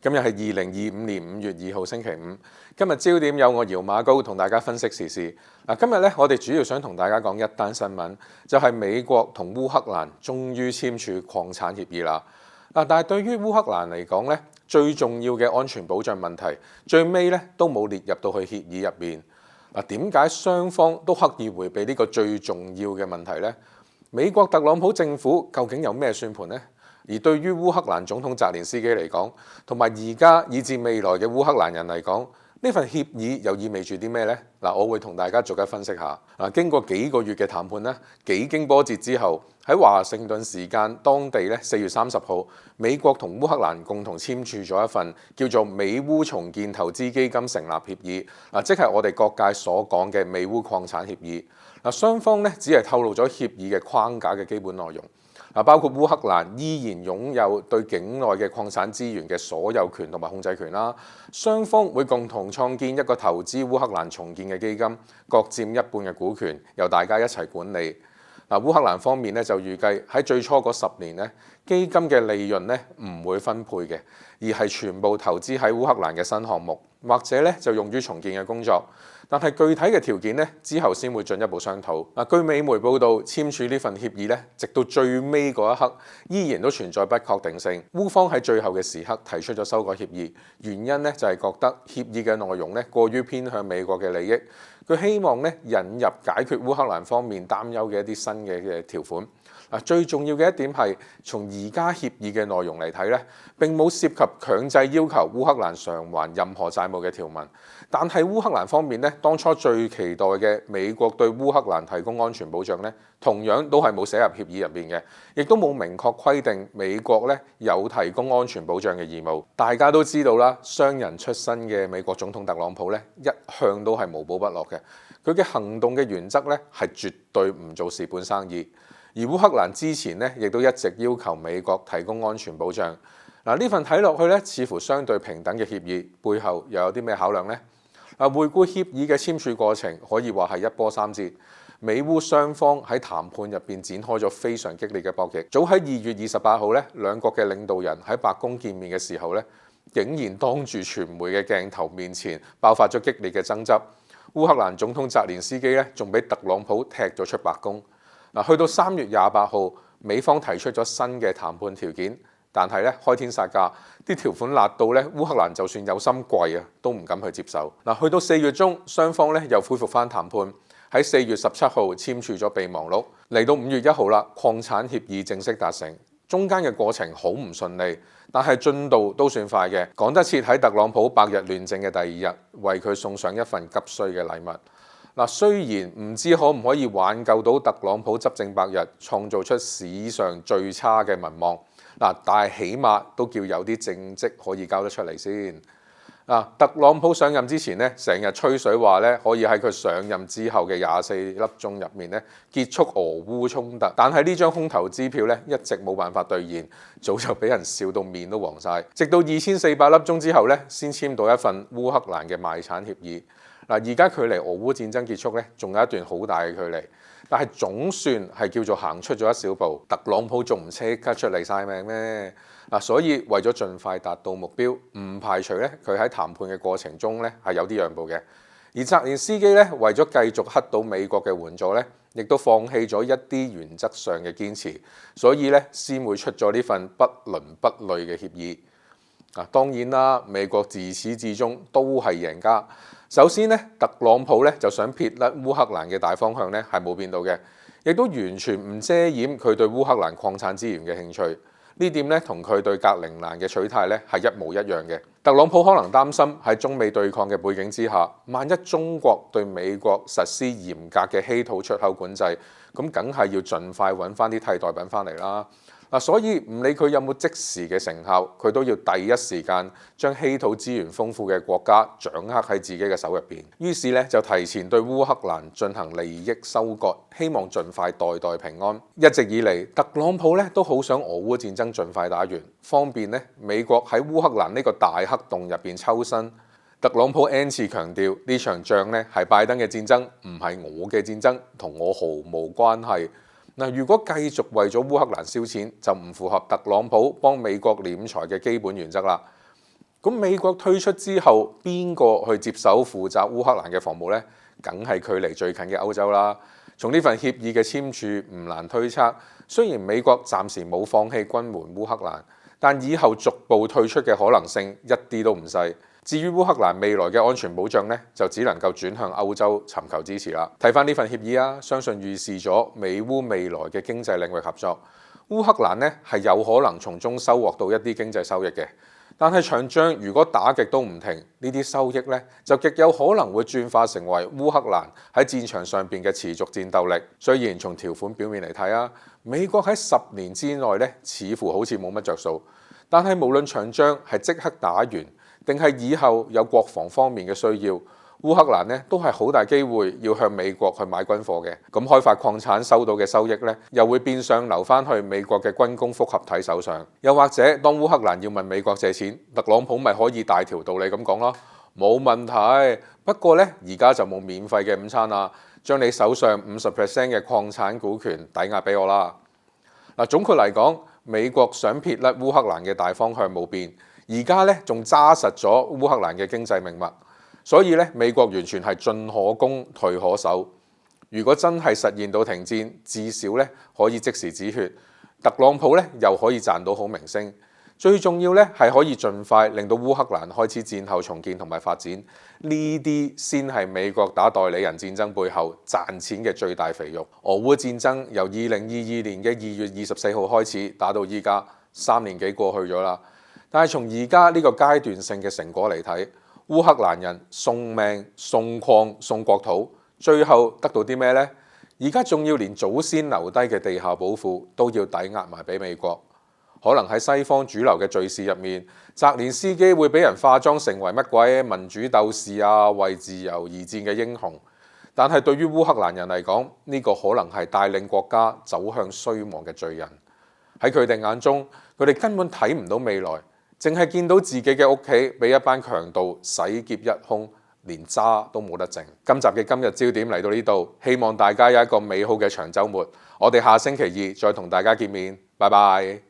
今日係2025年5月2號星期五。今日焦點有我姚馬高同大家分析時事。今日咧我哋主要想同大家講一單新聞，就係美國同烏克蘭終於簽署礦產協議啦。但係對於烏克蘭嚟講咧，最重要嘅安全保障問題，最尾咧都冇列入到去協議入面。點解雙方都刻意迴避呢個最重要嘅問題呢？美國特朗普政府究竟有咩算盤呢？而對於烏克蘭總統澤連斯基嚟講，同埋而家以至未來嘅烏克蘭人嚟講，呢份協議又意味住啲咩呢？我會同大家逐一分析下。經過幾個月嘅談判咧，幾經波折之後，喺華盛頓時間當地咧4月30號，美國同烏克蘭共同簽署咗一份叫做美烏重建投資基金成立協議，即係我哋各界所講嘅美烏礦產協議。雙方咧只係透露咗協議嘅框架嘅基本內容。包括烏克蘭依然擁有對境內嘅礦產資源嘅所有權同埋控制權啦。雙方會共同創建一個投資烏克蘭重建嘅基金，各佔一半嘅股權，由大家一齊管理。烏克蘭方面咧就預計喺最初嗰10年咧，基金嘅利潤咧唔會分配嘅，而係全部投資喺烏克蘭嘅新項目，或者咧就用於重建嘅工作。但係具體嘅條件咧，之後先會進一步商討。據美媒報道，簽署呢份協議咧，直到最尾嗰一刻，依然都存在不確定性。烏方喺最後嘅時刻提出咗修改協議，原因咧就係覺得協議嘅內容咧過於偏向美國嘅利益。佢希望咧引入解決烏克蘭方面擔憂嘅一啲新嘅條款。最重要嘅一點係，從而家協議嘅內容嚟睇咧，並冇涉及強制要求烏克蘭償還任何債務嘅條文。但係烏克蘭方面咧，當初最期待嘅美國對烏克蘭提供安全保障咧，同樣都係冇寫入協議入邊嘅，亦都冇明確規定美國咧有提供安全保障嘅義務。大家都知道啦，商人出身嘅美國總統特朗普咧，一向都係無寶不落嘅。佢嘅行動嘅原則咧係絕對唔做蝕本生意。而烏克蘭之前咧，亦都一直要求美國提供安全保障。呢份睇落去咧，似乎相對平等嘅協議，背後又有啲咩考量呢？回顧協議嘅簽署過程，可以話係一波三折。美烏雙方喺談判入邊展開咗非常激烈嘅博弈。早喺2月28號咧，兩國嘅領導人喺白宮見面嘅時候咧，竟然當住傳媒嘅鏡頭面前爆發咗激烈嘅爭執。烏克蘭總統澤連斯基咧，仲俾特朗普踢咗出白宮。去到3月28號，美方提出咗新嘅談判條件，但係咧開天殺價，啲條款辣到咧烏克蘭就算有心跪都唔敢去接受。去到4月中，雙方咧又恢復翻談判，喺4月17號簽署咗備忘錄。嚟到5月1號啦，礦產協議正式達成。中間嘅過程好唔順利，但係進度都算快嘅，趕得切喺特朗普百日亂政嘅第2日，為佢送上一份急需嘅禮物。雖然唔知可唔可以挽救到特朗普執政100日，創造出史上最差嘅民望，但係起碼都叫有啲政績可以交得出嚟先。特朗普上任之前咧，成日吹水話咧可以喺佢上任之後嘅24粒鐘入面咧結束俄烏衝突，但係呢張空頭支票咧一直冇辦法兌現，早就俾人笑到面都黃晒。直到2400粒鐘之後咧，先簽到一份烏克蘭嘅賣產協議。而家距離俄烏戰爭結束咧，仲有一段好大嘅距離，但係總算係叫做行出咗一小步。特朗普仲唔即刻出嚟晒命咩？所以為咗盡快達到目標，唔排除咧佢喺談判嘅過程中咧係有啲讓步嘅。而澤連斯基咧為咗繼續得到美國嘅援助咧，亦都放棄咗一啲原則上嘅堅持，所以咧先會出咗呢份不倫不類嘅協議。當然啦，美國自始至終都係贏家。首先咧，特朗普咧就想撇甩烏克蘭嘅大方向咧係冇變到嘅，亦都完全唔遮掩佢對烏克蘭礦產資源嘅興趣。呢點咧同佢對格陵蘭嘅取態咧係一模一樣嘅。特朗普可能擔心喺中美對抗嘅背景之下，萬一中國對美國實施嚴格嘅稀土出口管制，咁梗係要盡快揾翻啲替代品翻嚟啦。所以唔理佢有冇即時嘅成效，佢都要第一時間將稀土資源豐富嘅國家掌握喺自己嘅手入邊。於是咧就提前對烏克蘭進行利益收割，希望盡快代代平安。一直以嚟，特朗普咧都好想俄烏戰爭盡快打完，方便咧美國喺烏克蘭呢個大黑洞入邊抽身。特朗普 N 次強調呢場仗咧係拜登嘅戰爭，唔係我嘅戰爭，同我毫無關係。如果繼續為咗烏克蘭燒錢，就唔符合特朗普幫美國斂財嘅基本原則啦。咁美國退出之後，邊個去接手負責烏克蘭嘅防務呢？梗係距離最近嘅歐洲啦。從呢份協議嘅簽署唔難推測，雖然美國暫時冇放棄軍援烏克蘭，但以後逐步退出嘅可能性一啲都唔細。至於烏克蘭未來嘅安全保障呢，就只能夠轉向歐洲尋求支持啦。睇翻呢份協議啊，相信預示咗美烏未來嘅經濟領域合作。烏克蘭呢係有可能從中收穫到一啲經濟收益嘅，但係場仗如果打極都唔停，呢啲收益呢就極有可能會轉化成為烏克蘭喺戰場上邊嘅持續戰鬥力。雖然從條款表面嚟睇啊，美國喺10年之內呢似乎好似冇乜着數，但係無論場仗係即刻打完，定係以後有國防方面嘅需要，烏克蘭呢都係好大機會要向美國去買軍火嘅。咁開發礦產收到嘅收益呢，又會變相流翻去美國嘅軍工複合體手上。又或者當烏克蘭要問美國借錢，特朗普咪可以大條道理咁講咯，冇問題。不過呢，而家就冇免費嘅午餐啦，將你手上50% 嘅礦產股權抵押俾我啦。嗱，總括嚟講，美國想撇甩烏克蘭嘅大方向冇變。而家咧仲揸實咗烏克蘭嘅經濟命脈，所以咧美國完全係進可攻退可守。如果真係實現到停戰，至少咧可以即時止血，特朗普咧又可以賺到好名聲。最重要咧係可以盡快令到烏克蘭開始戰後重建同埋發展，呢啲先係美國打代理人戰爭背後賺錢嘅最大肥肉。俄烏戰爭由2022年嘅2月24號開始打到依家3年幾過去咗啦。但係從而家呢個階段性嘅成果嚟睇，烏克蘭人送命、送礦、送國土，最後得到啲咩呢？而家仲要連祖先留低嘅地下寶庫都要抵押埋俾美國。可能喺西方主流嘅敘事入面，澤連斯基會俾人化妝成為乜鬼民主鬥士啊，為自由而戰嘅英雄。但係對於烏克蘭人嚟講，呢個可能係帶領國家走向衰亡嘅罪人。喺佢哋眼中，佢哋根本睇唔到未來。淨係見到自己嘅屋企俾一班強盜洗劫一空，連渣都冇得剩。今集嘅今日焦點嚟到呢度，希望大家有一個美好嘅長週末。我哋下星期2再同大家見面，拜拜。